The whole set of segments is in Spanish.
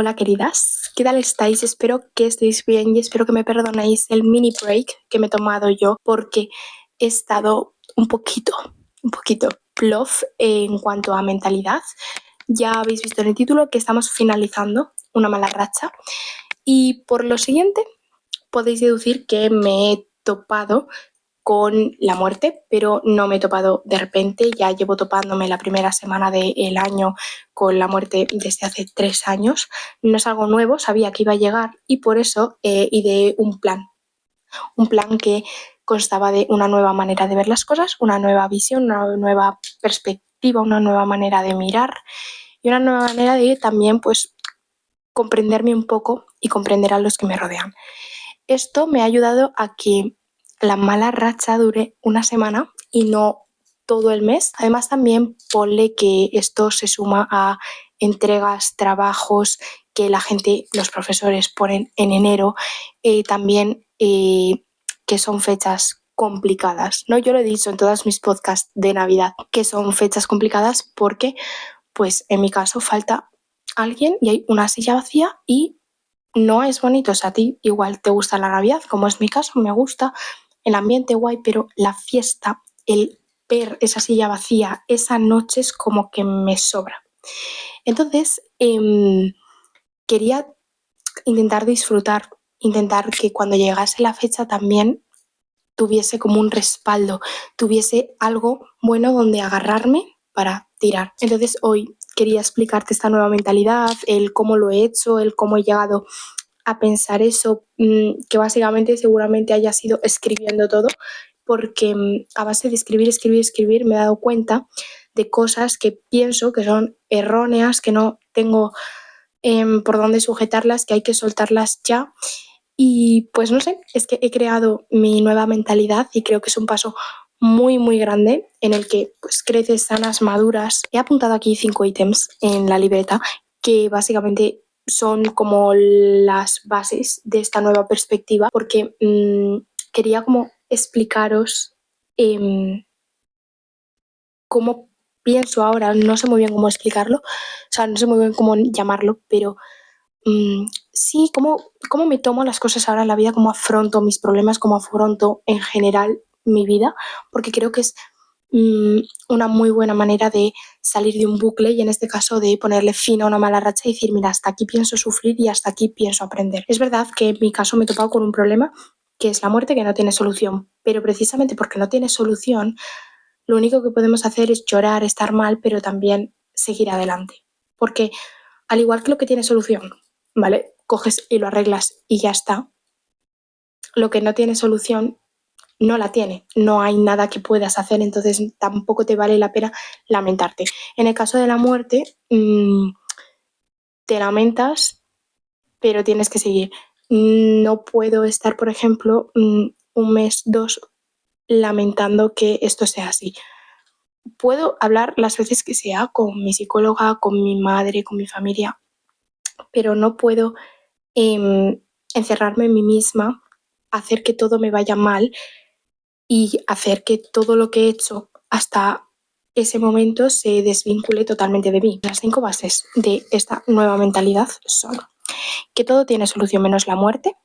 Hola queridas, ¿qué tal estáis? Espero que estéis bien y espero que me perdonéis el mini break que me he tomado yo porque he estado un poquito plof en cuanto a mentalidad. Ya habéis visto en el título que estamos finalizando una mala racha y por lo siguiente podéis deducir que me he topado con la muerte, pero no me he topado de repente, ya llevo topándome la primera semana del año con la muerte desde hace 3 años, no es algo nuevo, sabía que iba a llegar y por eso ideé un plan que constaba de una nueva manera de ver las cosas, una nueva visión, una nueva perspectiva, una nueva manera de mirar y una nueva manera de también pues comprenderme un poco y comprender a los que me rodean. Esto me ha ayudado a que la mala racha dure una semana y no todo el mes. Además, también ponle que esto se suma a entregas, trabajos que la gente, los profesores ponen en enero, también que son fechas complicadas, ¿no? Yo lo he dicho en todos mis podcasts de Navidad, que son fechas complicadas porque, pues en mi caso, falta alguien y hay una silla vacía y no es bonito. O sea, a ti igual te gusta la Navidad, como es mi caso, me gusta el ambiente guay, pero la fiesta, el ver esa silla vacía, esa noche es como que me sobra. Entonces, quería intentar disfrutar, intentar que cuando llegase la fecha también tuviese como un respaldo, tuviese algo bueno donde agarrarme para tirar. Entonces hoy quería explicarte esta nueva mentalidad, el cómo lo he hecho, el cómo he llegado a pensar eso, que básicamente seguramente haya sido escribiendo todo, porque a base de escribir, me he dado cuenta de cosas que pienso que son erróneas, que no tengo por dónde sujetarlas, que hay que soltarlas ya. Y pues no sé, es que he creado mi nueva mentalidad y creo que es un paso muy, muy grande en el que pues creces sanas, maduras. He apuntado aquí 5 ítems en la libreta que básicamente son como las bases de esta nueva perspectiva porque quería como explicaros cómo pienso ahora, no sé muy bien cómo explicarlo, o sea, no sé muy bien cómo llamarlo, pero sí, cómo me tomo las cosas ahora en la vida, cómo afronto mis problemas, cómo afronto en general mi vida, porque creo que es mm, una muy buena manera de salir de un bucle y en este caso de ponerle fin a una mala racha y decir, mira, hasta aquí pienso sufrir y hasta aquí pienso aprender. Es verdad que en mi caso me he topado con un problema que es la muerte que no tiene solución, pero precisamente porque no tiene solución, lo único que podemos hacer es llorar, estar mal, pero también seguir adelante. Porque al igual que lo que tiene solución, ¿vale? Coges y lo arreglas y ya está. Lo que no tiene solución no la tiene, no hay nada que puedas hacer, entonces tampoco te vale la pena lamentarte. En el caso de la muerte, te lamentas, pero tienes que seguir. No puedo estar, por ejemplo, un mes, dos, lamentando que esto sea así. Puedo hablar las veces que sea con mi psicóloga, con mi madre, con mi familia, pero no puedo encerrarme en mí misma, hacer que todo me vaya mal y hacer que todo lo que he hecho hasta ese momento se desvincule totalmente de mí. Las 5 bases de esta nueva mentalidad son que todo tiene solución menos la muerte,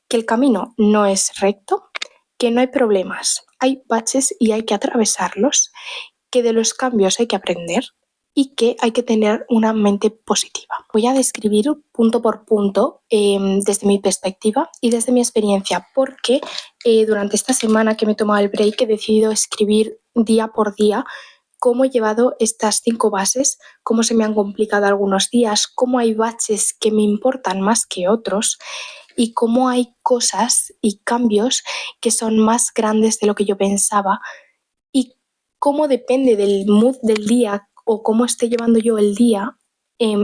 que el camino no es recto, que no hay problemas, hay baches y hay que atravesarlos, que de los cambios hay que aprender y que hay que tener una mente positiva. Voy a describir punto por punto desde mi perspectiva y desde mi experiencia, porque durante esta semana que me he tomado el break he decidido escribir día por día cómo he llevado estas 5 bases, cómo se me han complicado algunos días, cómo hay baches que me importan más que otros y cómo hay cosas y cambios que son más grandes de lo que yo pensaba y cómo depende del mood del día o cómo esté llevando yo el día,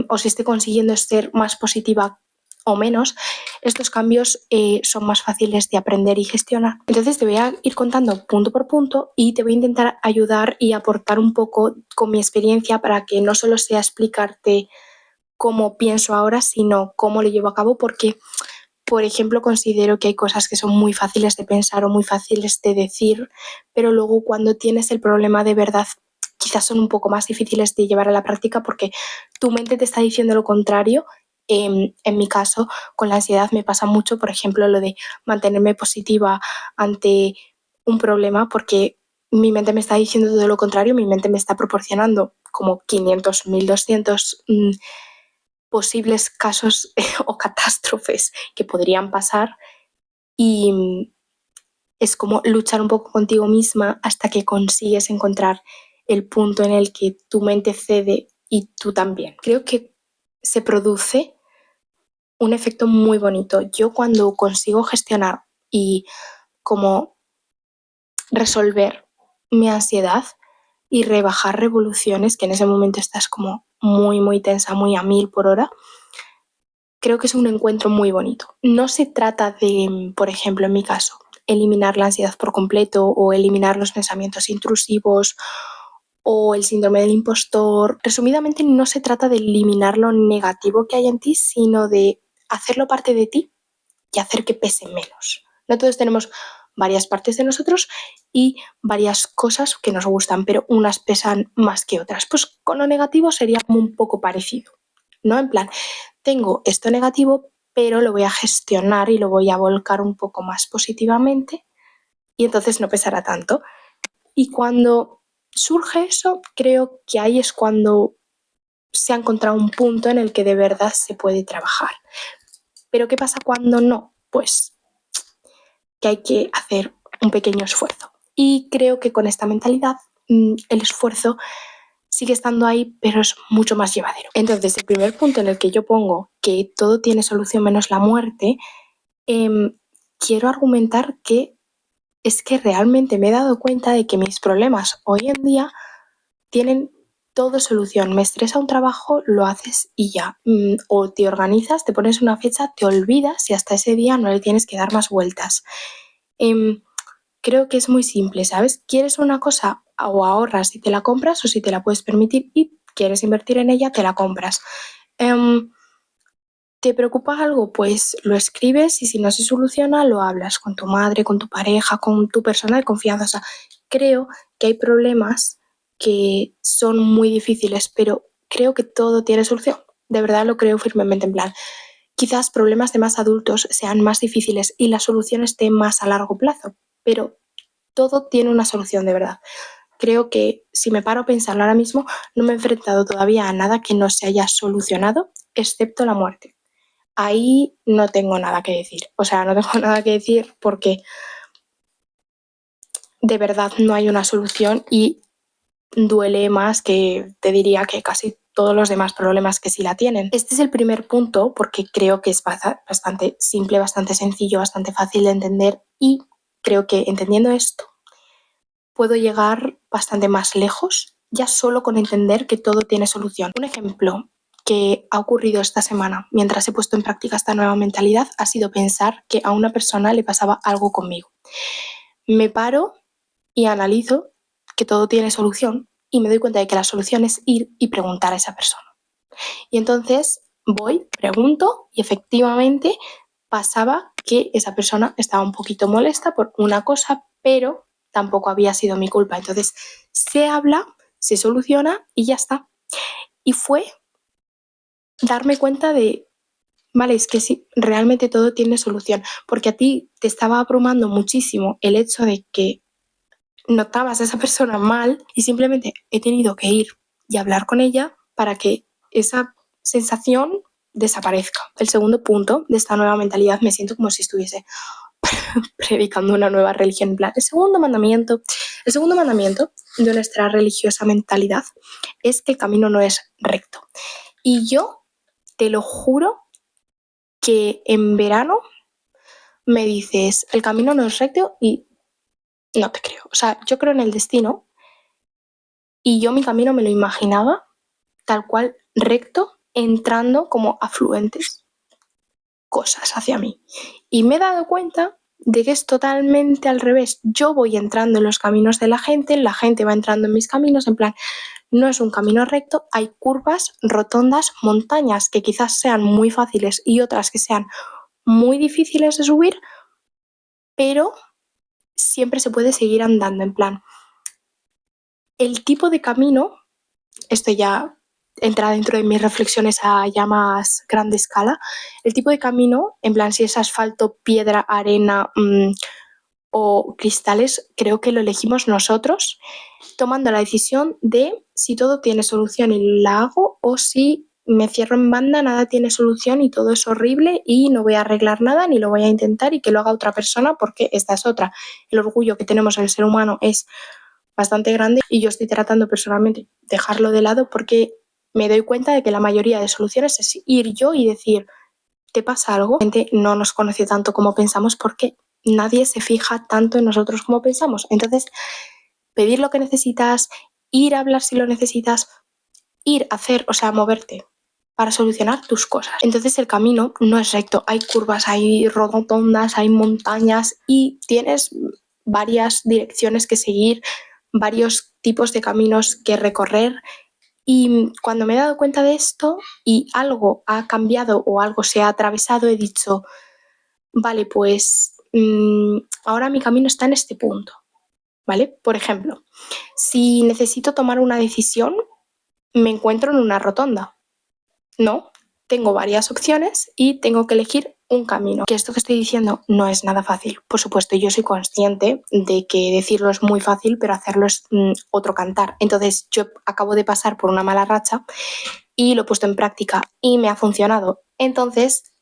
o si esté consiguiendo ser más positiva o menos, estos cambios son más fáciles de aprender y gestionar. Entonces te voy a ir contando punto por punto y te voy a intentar ayudar y aportar un poco con mi experiencia para que no solo sea explicarte cómo pienso ahora, sino cómo lo llevo a cabo, porque por ejemplo, considero que hay cosas que son muy fáciles de pensar o muy fáciles de decir, pero luego cuando tienes el problema de verdad, quizás son un poco más difíciles de llevar a la práctica porque tu mente te está diciendo lo contrario En mi caso, con la ansiedad me pasa mucho, por ejemplo, lo de mantenerme positiva ante un problema, porque mi mente me está diciendo todo lo contrario, mi mente me está proporcionando como 500, 1200 posibles casos o catástrofes que podrían pasar, y es como luchar un poco contigo misma hasta que consigues encontrar el punto en el que tu mente cede y tú también. Creo que se produce un efecto muy bonito. Yo cuando consigo gestionar y como resolver mi ansiedad y rebajar revoluciones, que en ese momento estás como muy, muy tensa, muy a 1000 por hora, creo que es un encuentro muy bonito. No se trata de, por ejemplo, en mi caso, eliminar la ansiedad por completo o eliminar los pensamientos intrusivos o el síndrome del impostor. Resumidamente, no se trata de eliminar lo negativo que hay en ti, sino de hacerlo parte de ti y hacer que pese menos. No todos tenemos varias partes de nosotros y varias cosas que nos gustan, pero unas pesan más que otras. Pues con lo negativo sería como un poco parecido, ¿no? En plan, tengo esto negativo, pero lo voy a gestionar y lo voy a volcar un poco más positivamente y entonces no pesará tanto. Y cuando surge eso, creo que ahí es cuando se ha encontrado un punto en el que de verdad se puede trabajar. Pero ¿qué pasa cuando no? Pues que hay que hacer un pequeño esfuerzo. Y creo que con esta mentalidad el esfuerzo sigue estando ahí, pero es mucho más llevadero. Entonces, el primer punto en el que yo pongo que todo tiene solución menos la muerte, quiero argumentar que es que realmente me he dado cuenta de que mis problemas hoy en día tienen todo solución. Me estresa un trabajo, lo haces y ya. O te organizas, te pones una fecha, te olvidas y hasta ese día no le tienes que dar más vueltas. Em, Creo que es muy simple, ¿sabes? ¿Quieres una cosa o ahorras y te la compras o si te la puedes permitir y quieres invertir en ella, te la compras? Em, ¿Te preocupa algo? Pues lo escribes y si no se soluciona, lo hablas con tu madre, con tu pareja, con tu persona de confianza. O sea, creo que hay problemas que son muy difíciles, pero creo que todo tiene solución. De verdad lo creo firmemente en plan. Quizás problemas de más adultos sean más difíciles y la solución esté más a largo plazo, pero todo tiene una solución de verdad. Creo que si me paro a pensarlo ahora mismo, no me he enfrentado todavía a nada que no se haya solucionado, excepto la muerte. Ahí no tengo nada que decir. O sea, no tengo nada que decir porque de verdad no hay una solución y duele más que te diría que casi todos los demás problemas que sí la tienen. Este es el primer punto porque creo que es bastante simple, bastante sencillo, bastante fácil de entender y creo que entendiendo esto puedo llegar bastante más lejos ya solo con entender que todo tiene solución. Un ejemplo que ha ocurrido esta semana mientras he puesto en práctica esta nueva mentalidad ha sido pensar que a una persona le pasaba algo conmigo. Me paro y analizo que todo tiene solución y me doy cuenta de que la solución es ir y preguntar a esa persona. Y entonces voy, pregunto y efectivamente pasaba que esa persona estaba un poquito molesta por una cosa, pero tampoco había sido mi culpa. Entonces se habla, se soluciona y ya está. Y fue darme cuenta de, vale, es que sí, realmente todo tiene solución, porque a ti te estaba abrumando muchísimo el hecho de que notabas a esa persona mal y simplemente he tenido que ir y hablar con ella para que esa sensación desaparezca. El segundo punto de esta nueva mentalidad, me siento como si estuviese predicando una nueva religión. En plan, el segundo mandamiento de nuestra religiosa mentalidad es que el camino no es recto. Y yo te lo juro que en verano me dices, el camino no es recto y no te creo. O sea, yo creo en el destino y yo mi camino me lo imaginaba tal cual recto, entrando como afluentes cosas hacia mí. Y me he dado cuenta de que es totalmente al revés. Yo voy entrando en los caminos de la gente va entrando en mis caminos, en plan, no es un camino recto, hay curvas, rotondas, montañas que quizás sean muy fáciles y otras que sean muy difíciles de subir, pero siempre se puede seguir andando, en plan, el tipo de camino, esto ya entra dentro de mis reflexiones a ya más grande escala. El tipo de camino, en plan si es asfalto, piedra, arena o cristales, creo que lo elegimos nosotros, tomando la decisión de si todo tiene solución y la hago, o si me cierro en banda, nada tiene solución y todo es horrible y no voy a arreglar nada ni lo voy a intentar y que lo haga otra persona, porque esta es otra. El orgullo que tenemos el ser humano es bastante grande y yo estoy tratando personalmente dejarlo de lado porque me doy cuenta de que la mayoría de soluciones es ir yo y decir, ¿te pasa algo? La gente no nos conoce tanto como pensamos porque nadie se fija tanto en nosotros como pensamos. Entonces, pedir lo que necesitas, ir a hablar si lo necesitas, ir a hacer, o sea, moverte para solucionar tus cosas. Entonces el camino no es recto, hay curvas, hay rotondas, hay montañas y tienes varias direcciones que seguir, varios tipos de caminos que recorrer. Y cuando me he dado cuenta de esto y algo ha cambiado o algo se ha atravesado, he dicho, vale, pues ahora mi camino está en este punto, ¿vale? Por ejemplo, si necesito tomar una decisión, me encuentro en una rotonda. No, tengo varias opciones y tengo que elegir un camino. Que esto que estoy diciendo no es nada fácil. Por supuesto, yo soy consciente de que decirlo es muy fácil, pero hacerlo es otro cantar. Entonces, yo acabo de pasar por una mala racha y lo he puesto en práctica y me ha funcionado. Entonces,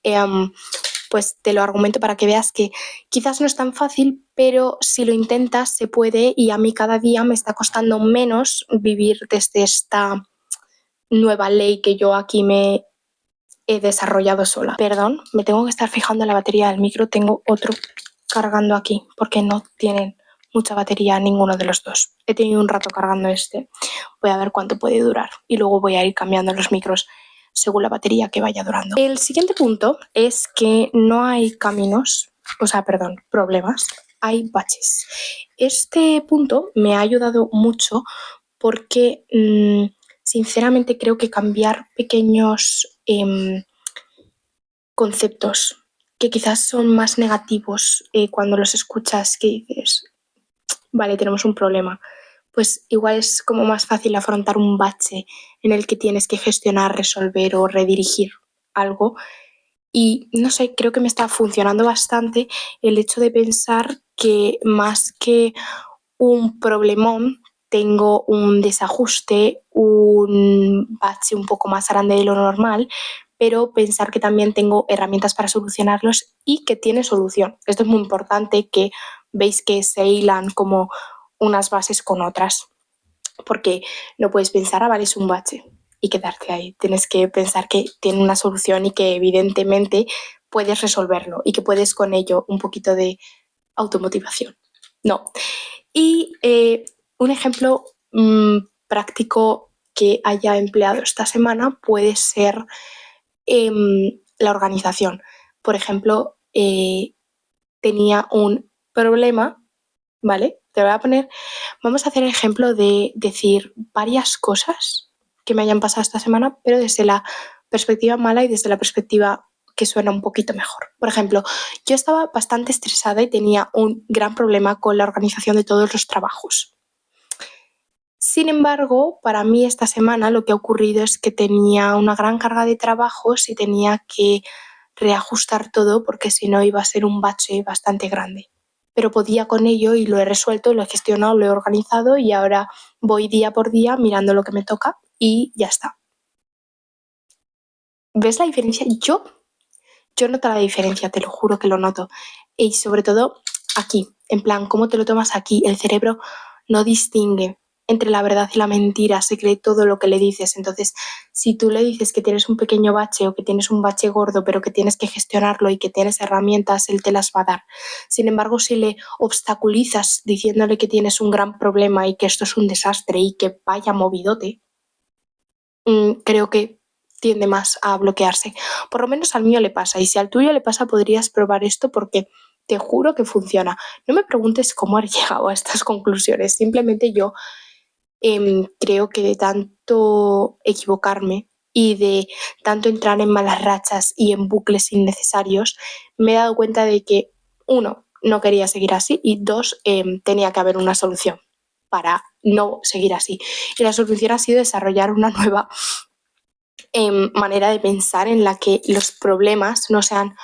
pues te lo argumento para que veas que quizás no es tan fácil, pero si lo intentas se puede y a mí cada día me está costando menos vivir desde esta nueva ley que yo aquí me he desarrollado sola. Perdón, me tengo que estar fijando en la batería del micro, tengo otro cargando aquí porque no tienen mucha batería ninguno de los dos. He tenido un rato cargando este, voy a ver cuánto puede durar y luego voy a ir cambiando los micros según la batería que vaya durando. El siguiente punto es que no hay problemas, hay baches. Este punto me ha ayudado mucho porque sinceramente creo que cambiar pequeños conceptos que quizás son más negativos cuando los escuchas, que dices, vale, tenemos un problema, pues igual es como más fácil afrontar un bache en el que tienes que gestionar, resolver o redirigir algo. Y no sé, creo que me está funcionando bastante el hecho de pensar que más que un problemón, tengo un desajuste, un bache un poco más grande de lo normal, pero pensar que también tengo herramientas para solucionarlos y que tiene solución. Esto es muy importante, que veis que se hilan como unas bases con otras, porque no puedes pensar, vale, es un bache y quedarte ahí. Tienes que pensar que tiene una solución y que evidentemente puedes resolverlo y que puedes con ello un poquito de automotivación. No. Y un ejemplo práctico que haya empleado esta semana puede ser la organización. Por ejemplo, tenía un problema, ¿vale? Vamos a hacer el ejemplo de decir varias cosas que me hayan pasado esta semana, pero desde la perspectiva mala y desde la perspectiva que suena un poquito mejor. Por ejemplo, yo estaba bastante estresada y tenía un gran problema con la organización de todos los trabajos. Sin embargo, para mí esta semana lo que ha ocurrido es que tenía una gran carga de trabajos y tenía que reajustar todo porque si no iba a ser un bache bastante grande. Pero podía con ello y lo he resuelto, lo he gestionado, lo he organizado y ahora voy día por día mirando lo que me toca y ya está. ¿Ves la diferencia? Yo noto la diferencia, te lo juro que lo noto. Y sobre todo aquí, en plan, ¿cómo te lo tomas aquí? El cerebro no distingue entre la verdad y la mentira, se cree todo lo que le dices. Entonces, si tú le dices que tienes un pequeño bache o que tienes un bache gordo, pero que tienes que gestionarlo y que tienes herramientas, él te las va a dar. Sin embargo, si le obstaculizas diciéndole que tienes un gran problema y que esto es un desastre y que vaya movidote, creo que tiende más a bloquearse. Por lo menos al mío le pasa. Y si al tuyo le pasa, podrías probar esto porque te juro que funciona. No me preguntes cómo has llegado a estas conclusiones. Simplemente yo creo que de tanto equivocarme y de tanto entrar en malas rachas y en bucles innecesarios, me he dado cuenta de que, uno, no quería seguir así y dos, tenía que haber una solución para no seguir así. Y la solución ha sido desarrollar una nueva manera de pensar en la que los problemas no sean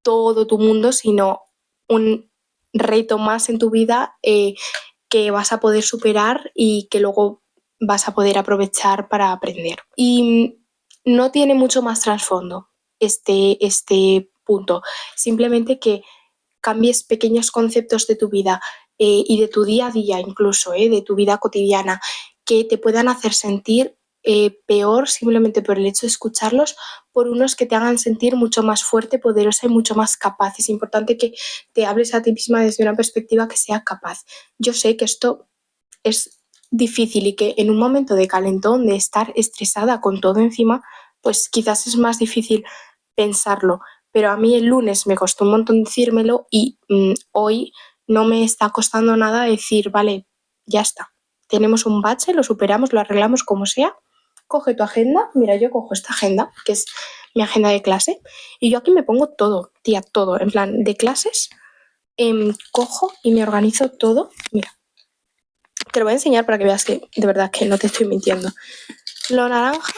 todo tu mundo, sino un reto más en tu vida que vas a poder superar y que luego vas a poder aprovechar para aprender. Y no tiene mucho más trasfondo este punto, simplemente que cambies pequeños conceptos de tu vida y de tu día a día incluso, de tu vida cotidiana, que te puedan hacer sentir peor simplemente por el hecho de escucharlos, por unos que te hagan sentir mucho más fuerte, poderosa y mucho más capaz. Es importante que te hables a ti misma desde una perspectiva que sea capaz. Yo sé que esto es difícil y que en un momento de calentón, de estar estresada con todo encima, pues quizás es más difícil pensarlo, pero a mí el lunes me costó un montón decírmelo y hoy no me está costando nada decir, vale, ya está, tenemos un bache, lo superamos, lo arreglamos como sea, coge tu agenda, mira, yo cojo esta agenda, que es mi agenda de clase, y yo aquí me pongo todo, tía, todo, en plan de clases, cojo y me organizo todo, mira, te lo voy a enseñar para que veas que de verdad que no te estoy mintiendo. Lo naranja,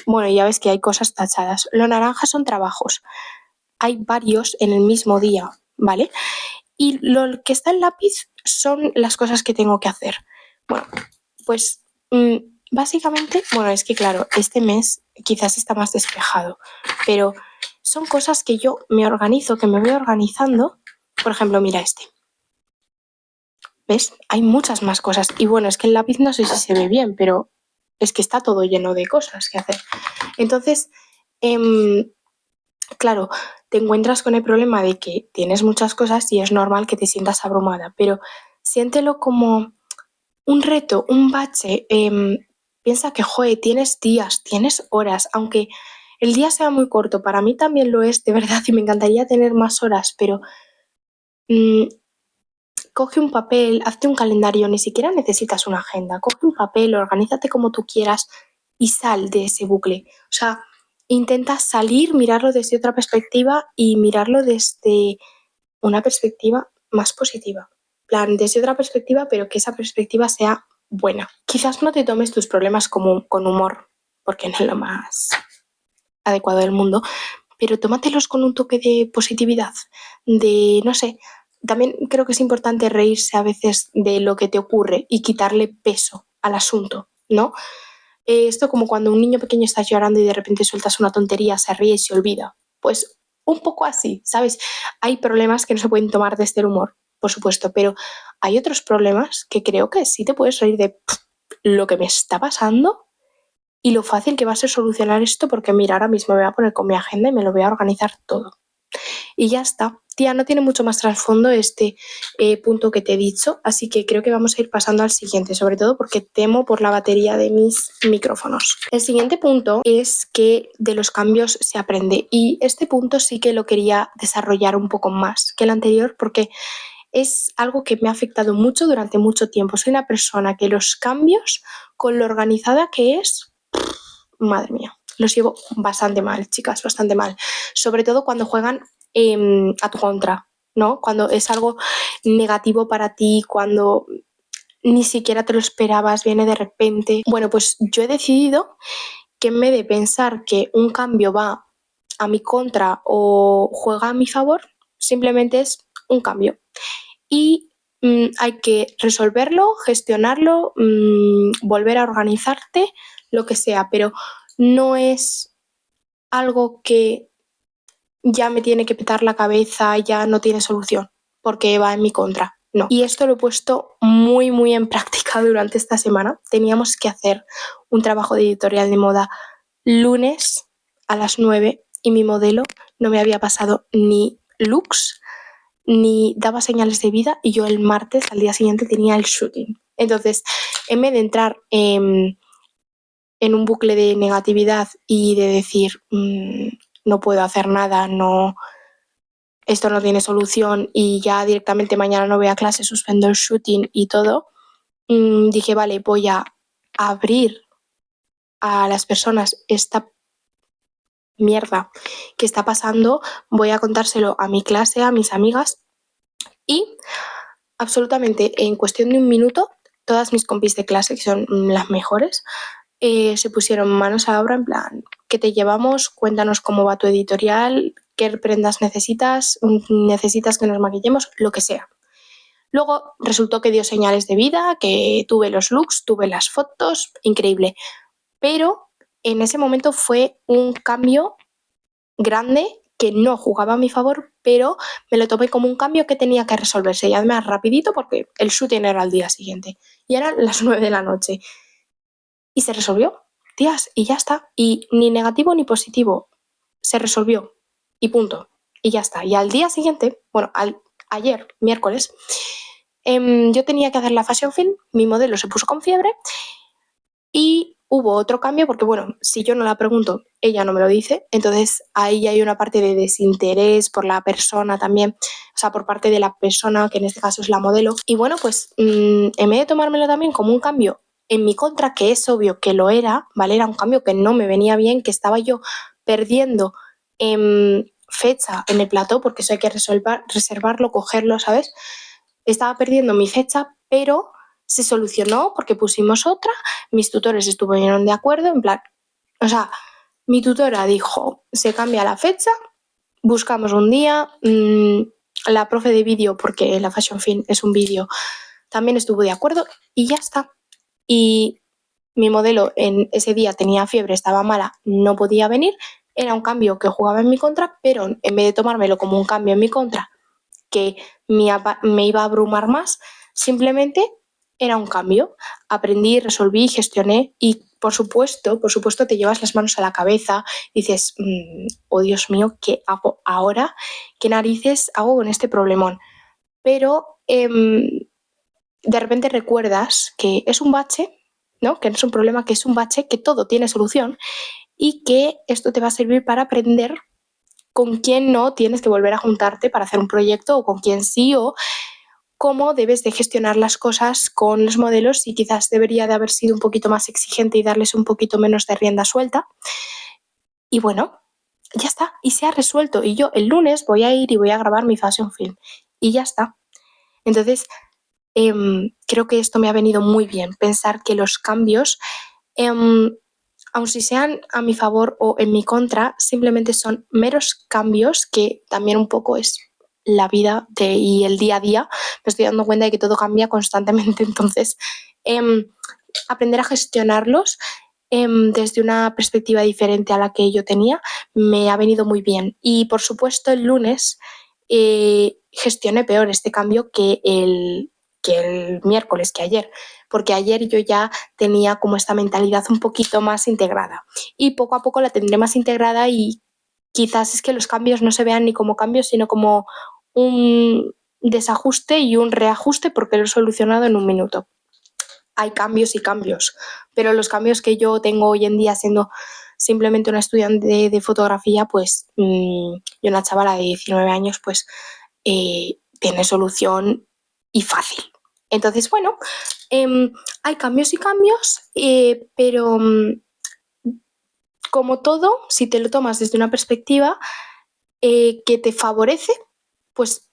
bueno, ya ves que hay cosas tachadas, lo naranja son trabajos, hay varios en el mismo día, ¿vale? Y lo que está en lápiz son las cosas que tengo que hacer. Bueno, pues básicamente, bueno, es que claro, este mes quizás está más despejado, pero son cosas que yo me organizo, que me voy organizando. Por ejemplo, mira este. ¿Ves? Hay muchas más cosas. Y bueno, es que el lápiz no sé si se ve bien, pero es que está todo lleno de cosas que hacer. Entonces, claro, te encuentras con el problema de que tienes muchas cosas y es normal que te sientas abrumada, pero siéntelo como un reto, un bache. Piensa que, joder, tienes días, tienes horas, aunque el día sea muy corto, para mí también lo es, de verdad, y me encantaría tener más horas, pero mm, coge un papel, hazte un calendario, ni siquiera necesitas una agenda, coge un papel, organízate como tú quieras y sal de ese bucle. O sea, intenta salir, mirarlo desde otra perspectiva y mirarlo desde una perspectiva más positiva. Plan, desde otra perspectiva, pero que esa perspectiva sea buena. Quizás no te tomes tus problemas como, con humor, porque no es lo más adecuado del mundo, pero tómatelos con un toque de positividad, de, no sé, también creo que es importante reírse a veces de lo que te ocurre y quitarle peso al asunto, ¿no? Esto como cuando un niño pequeño está llorando y de repente sueltas una tontería, se ríe y se olvida. Pues un poco así, ¿sabes? Hay problemas que no se pueden tomar desde el humor, por supuesto, pero hay otros problemas que creo que sí te puedes reír de lo que me está pasando y lo fácil que va a ser solucionar esto porque mira, ahora mismo me voy a poner con mi agenda y me lo voy a organizar todo. Y ya está. Tía, no tiene mucho más trasfondo este punto que te he dicho, así que creo que vamos a ir pasando al siguiente, sobre todo porque temo por la batería de mis micrófonos. El siguiente punto es que de los cambios se aprende y este punto sí que lo quería desarrollar un poco más que el anterior porque es algo que me ha afectado mucho durante mucho tiempo. Soy una persona que los cambios, con lo organizada que es, madre mía, los llevo bastante mal, chicas, bastante mal. Sobre todo cuando juegan a tu contra, ¿no? Cuando es algo negativo para ti, cuando ni siquiera te lo esperabas, viene de repente. Bueno, pues yo he decidido que en vez de pensar que un cambio va a mi contra o juega a mi favor, simplemente es un cambio. Y hay que resolverlo, gestionarlo, volver a organizarte, lo que sea, pero no es algo que ya me tiene que petar la cabeza, ya no tiene solución, porque va en mi contra. No. Y esto lo he puesto muy, muy en práctica durante esta semana. Teníamos que hacer un trabajo de editorial de moda lunes a las 9 y mi modelo no me había pasado ni looks ni daba señales de vida y yo el martes al día siguiente tenía el shooting. Entonces, en vez de entrar en un bucle de negatividad y de decir no puedo hacer nada, no, esto no tiene solución y ya directamente mañana no voy a clase, suspendo el shooting y todo, dije, vale, voy a abrir a las personas esta mierda que está pasando, voy a contárselo a mi clase, a mis amigas y absolutamente en cuestión de un minuto todas mis compis de clase, que son las mejores, se pusieron manos a la obra en plan, ¿qué te llevamos? Cuéntanos cómo va tu editorial, qué prendas necesitas, necesitas que nos maquillemos, lo que sea. Luego resultó que dio señales de vida, que tuve los looks, tuve las fotos, increíble. Pero en ese momento fue un cambio grande que no jugaba a mi favor, pero me lo tomé como un cambio que tenía que resolverse y además rapidito porque el shooting era al día siguiente y eran las 9 de la noche. Y se resolvió, tías, y ya está. Y ni negativo ni positivo, se resolvió y punto. Y ya está. Y al día siguiente, bueno, ayer, miércoles, yo tenía que hacer la fashion film, mi modelo se puso con fiebre y hubo otro cambio porque, bueno, si yo no la pregunto, ella no me lo dice, entonces ahí hay una parte de desinterés por la persona también, o sea, por parte de la persona, que en este caso es la modelo. Y bueno, pues en vez de tomármelo también como un cambio en mi contra, que es obvio que lo era, ¿vale? Era un cambio que no me venía bien, que estaba yo perdiendo fecha en el plató, porque eso hay que reservarlo, cogerlo, ¿sabes? Estaba perdiendo mi fecha, pero se solucionó porque pusimos otra, mis tutores estuvieron de acuerdo, en plan, o sea, mi tutora dijo, se cambia la fecha, buscamos un día, la profe de vídeo, porque la Fashion Film es un vídeo, también estuvo de acuerdo y ya está. Y mi modelo en ese día tenía fiebre, estaba mala, no podía venir, era un cambio que jugaba en mi contra, pero en vez de tomármelo como un cambio en mi contra, que me iba a abrumar más, simplemente era un cambio. Aprendí, resolví, gestioné y por supuesto te llevas las manos a la cabeza, dices, oh Dios mío, ¿qué hago ahora? ¿Qué narices hago con este problemón? Pero de repente recuerdas que es un bache, ¿no? Que no es un problema, que es un bache, que todo tiene solución y que esto te va a servir para aprender con quién no tienes que volver a juntarte para hacer un proyecto o con quién sí, o cómo debes de gestionar las cosas con los modelos y quizás debería de haber sido un poquito más exigente y darles un poquito menos de rienda suelta. Y bueno, ya está, y se ha resuelto. Y yo el lunes voy a ir y voy a grabar mi fashion film. Y ya está. Entonces, creo que esto me ha venido muy bien, pensar que los cambios, aun si sean a mi favor o en mi contra, simplemente son meros cambios que también un poco es la vida y el día a día. Me estoy dando cuenta de que todo cambia constantemente, entonces aprender a gestionarlos desde una perspectiva diferente a la que yo tenía me ha venido muy bien. Y por supuesto el lunes gestioné peor este cambio que el miércoles, que ayer, porque ayer yo ya tenía como esta mentalidad un poquito más integrada y poco a poco la tendré más integrada y quizás es que los cambios no se vean ni como cambios, sino como un desajuste y un reajuste porque lo he solucionado en un minuto. Hay cambios y cambios, pero los cambios que yo tengo hoy en día siendo simplemente una estudiante de fotografía, pues y una chavala de 19 años, pues tiene solución y fácil. Entonces, bueno, hay cambios y cambios, pero como todo, si te lo tomas desde una perspectiva que te favorece, pues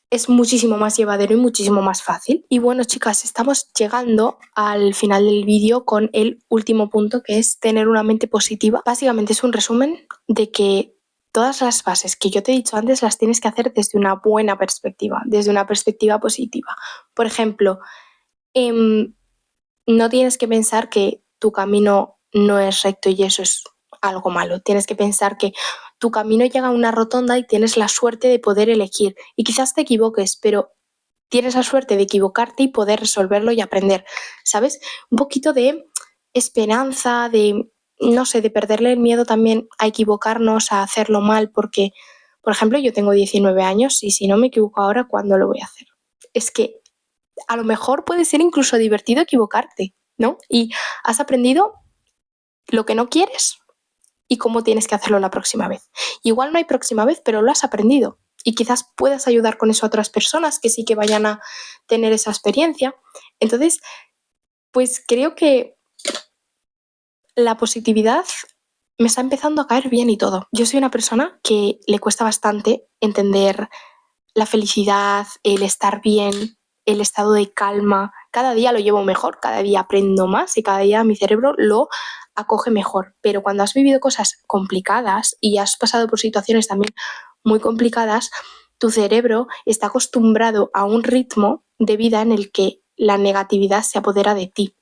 es muchísimo más llevadero y muchísimo más fácil. Y bueno, chicas, estamos llegando al final del vídeo con el último punto, que es tener una mente positiva. Básicamente es un resumen de que todas las bases que yo te he dicho antes las tienes que hacer desde una buena perspectiva, desde una perspectiva positiva. Por ejemplo, no tienes que pensar que tu camino no es recto y eso es algo malo. Tienes que pensar que tu camino llega a una rotonda y tienes la suerte de poder elegir. Y quizás te equivoques, pero tienes la suerte de equivocarte y poder resolverlo y aprender, ¿sabes? Un poquito de esperanza, de, no sé, de perderle el miedo también a equivocarnos, a hacerlo mal, porque, por ejemplo, yo tengo 19 años y si no me equivoco ahora, ¿cuándo lo voy a hacer? Es que a lo mejor puede ser incluso divertido equivocarte, ¿no? Y has aprendido lo que no quieres y cómo tienes que hacerlo la próxima vez. Igual no hay próxima vez, pero lo has aprendido y quizás puedas ayudar con eso a otras personas que sí que vayan a tener esa experiencia. Entonces, pues creo que la positividad me está empezando a caer bien y todo. Yo soy una persona que le cuesta bastante entender la felicidad, el estar bien, el estado de calma. Cada día lo llevo mejor, cada día aprendo más y cada día mi cerebro lo acoge mejor. Pero cuando has vivido cosas complicadas y has pasado por situaciones también muy complicadas, tu cerebro está acostumbrado a un ritmo de vida en el que la negatividad se apodera de ti.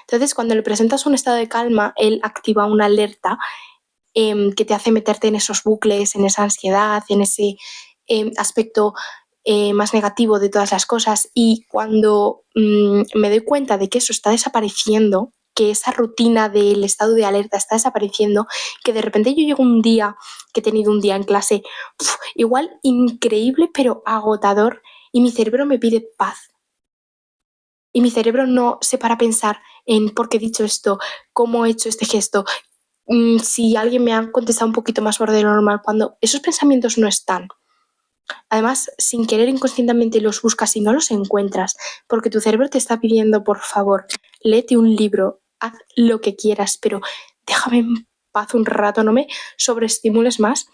Entonces, cuando le presentas un estado de calma, él activa una alerta que te hace meterte en esos bucles, en esa ansiedad, en ese aspecto más negativo de todas las cosas. Y cuando me doy cuenta de que eso está desapareciendo, que esa rutina del estado de alerta está desapareciendo, que de repente yo llego un día, que he tenido un día en clase, igual increíble, pero agotador, y mi cerebro me pide paz. Y mi cerebro no se para a pensar en por qué he dicho esto, cómo he hecho este gesto, si alguien me ha contestado un poquito más borde de lo normal, cuando esos pensamientos no están. Además, sin querer inconscientemente los buscas y no los encuentras, porque tu cerebro te está pidiendo, por favor, léete un libro, haz lo que quieras, pero déjame en paz un rato, no me sobreestimules más.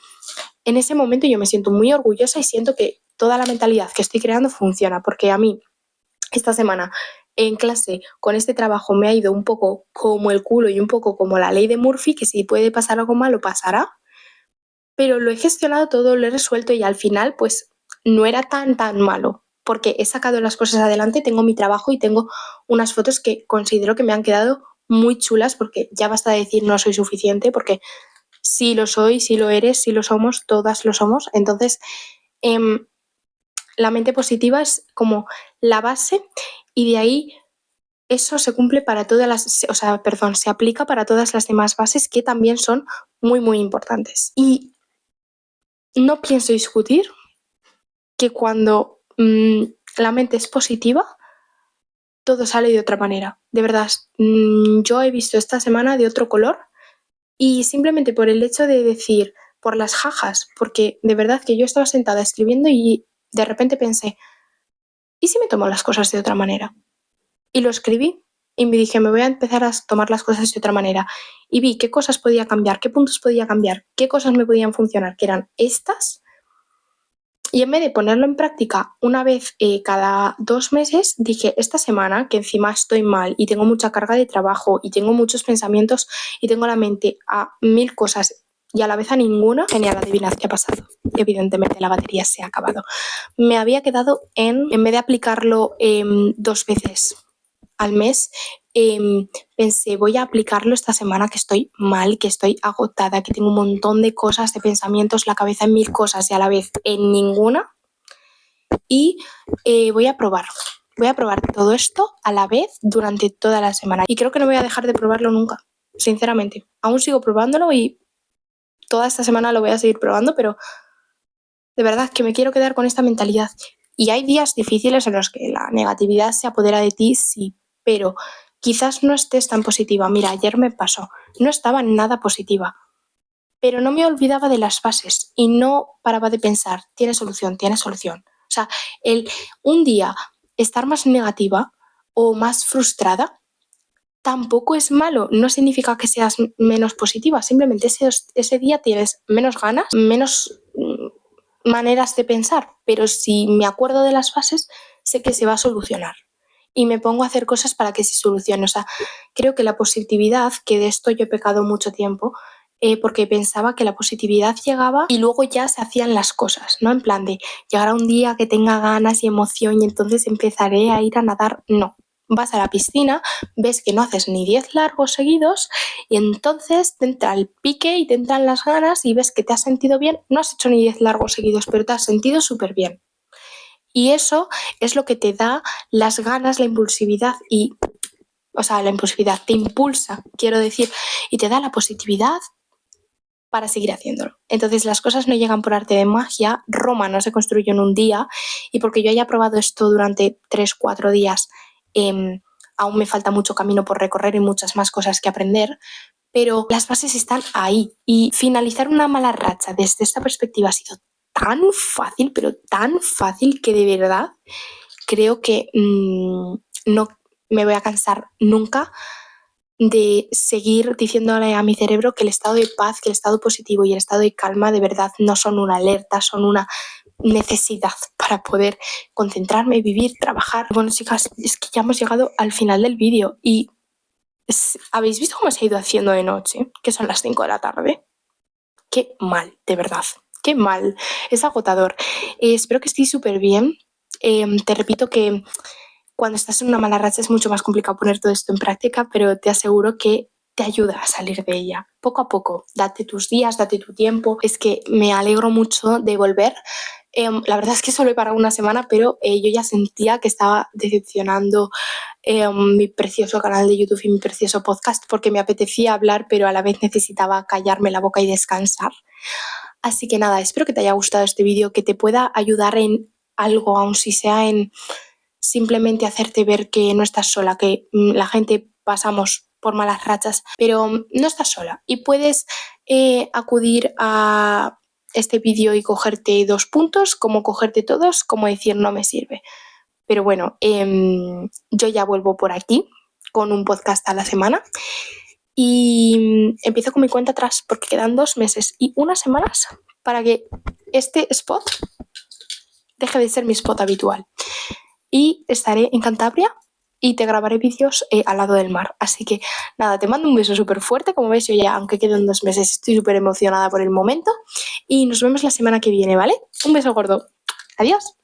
En ese momento yo me siento muy orgullosa y siento que toda la mentalidad que estoy creando funciona, porque a mí esta semana en clase con este trabajo me ha ido un poco como el culo y un poco como la ley de Murphy, que si puede pasar algo malo pasará, pero lo he gestionado todo, lo he resuelto y al final pues no era tan malo, porque he sacado las cosas adelante, tengo mi trabajo y tengo unas fotos que considero que me han quedado muy chulas, porque ya basta de decir no soy suficiente, porque sí lo soy, sí lo eres, sí lo somos, todas lo somos. Entonces, la mente positiva es como la base y de ahí eso se cumple para todas las, o sea, perdón, se aplica para todas las demás bases que también son muy importantes. Y no pienso discutir que cuando la mente es positiva, todo sale de otra manera. De verdad, yo he visto esta semana de otro color y simplemente por el hecho de decir, por las jajas, porque de verdad que yo estaba sentada escribiendo y de repente pensé, ¿y si me tomo las cosas de otra manera? Y lo escribí y me dije, me voy a empezar a tomar las cosas de otra manera. Y vi qué cosas podía cambiar, qué puntos podía cambiar, qué cosas me podían funcionar, que eran estas. Y en vez de ponerlo en práctica una vez cada 2 meses, dije, esta semana, que encima estoy mal y tengo mucha carga de trabajo y tengo muchos pensamientos y tengo la mente a 1000 cosas y a la vez a ninguna, genial, adivinad qué ha pasado. Evidentemente la batería se ha acabado. Me había quedado en vez de aplicarlo 2 veces al mes, pensé, voy a aplicarlo esta semana que estoy mal, que estoy agotada, que tengo un montón de cosas, de pensamientos, la cabeza en 1000 cosas y a la vez en ninguna. Y voy a probar todo esto a la vez durante toda la semana. Y creo que no voy a dejar de probarlo nunca, sinceramente. Aún sigo probándolo y toda esta semana lo voy a seguir probando, pero de verdad que me quiero quedar con esta mentalidad. Y hay días difíciles en los que la negatividad se apodera de ti, sí, pero quizás no estés tan positiva. Mira, ayer me pasó, no estaba nada positiva, pero no me olvidaba de las bases y no paraba de pensar, tiene solución, tiene solución. O sea, el un día estar más negativa o más frustrada tampoco es malo, no significa que seas menos positiva, simplemente ese día tienes menos ganas, menos maneras de pensar, pero si me acuerdo de las bases, sé que se va a solucionar y me pongo a hacer cosas para que se solucione. O sea, creo que la positividad, que de esto yo he pecado mucho tiempo, porque pensaba que la positividad llegaba y luego ya se hacían las cosas, ¿no? En plan de llegará un día que tenga ganas y emoción y entonces empezaré a ir a nadar. No. Vas a la piscina, ves que no haces ni 10 largos seguidos y entonces te entra el pique y te entran las ganas y ves que te has sentido bien. No has hecho ni 10 largos seguidos, pero te has sentido súper bien. Y eso es lo que te da las ganas, la impulsividad y, o sea, la impulsividad te impulsa, quiero decir, y te da la positividad para seguir haciéndolo. Entonces las cosas no llegan por arte de magia, Roma no se construyó en un día y porque yo haya probado esto durante 3-4 días, aún me falta mucho camino por recorrer y muchas más cosas que aprender, pero las bases están ahí y finalizar una mala racha desde esta perspectiva ha sido tan fácil, pero tan fácil que de verdad creo que no me voy a cansar nunca de seguir diciéndole a mi cerebro que el estado de paz, que el estado positivo y el estado de calma de verdad no son una alerta, son una necesidad para poder concentrarme, vivir, trabajar. Bueno, chicas, es que ya hemos llegado al final del vídeo y ¿habéis visto cómo se ha ido haciendo de noche? Que son las 5 de la tarde. Qué mal, de verdad. Qué mal. Es agotador. Espero que estéis súper bien. Te repito que cuando estás en una mala racha es mucho más complicado poner todo esto en práctica, pero te aseguro que te ayuda a salir de ella. Poco a poco, date tus días, date tu tiempo. Es que me alegro mucho de volver. La verdad es que solo he parado una semana, pero yo ya sentía que estaba decepcionando mi precioso canal de YouTube y mi precioso podcast porque me apetecía hablar, pero a la vez necesitaba callarme la boca y descansar. Así que nada, espero que te haya gustado este vídeo, que te pueda ayudar en algo, aun si sea en simplemente hacerte ver que no estás sola, que la gente pasamos por malas rachas, pero no estás sola y puedes acudir a este vídeo y cogerte 2 puntos, como cogerte todos, como decir no me sirve. Pero bueno, yo ya vuelvo por aquí con un podcast a la semana y empiezo con mi cuenta atrás porque quedan 2 meses y unas semanas para que este spot deje de ser mi spot habitual. Y estaré en Cantabria y te grabaré vídeos al lado del mar. Así que nada, te mando un beso súper fuerte. Como ves, yo ya, aunque queden 2 meses, estoy súper emocionada por el momento. Y nos vemos la semana que viene, ¿vale? Un beso gordo. Adiós.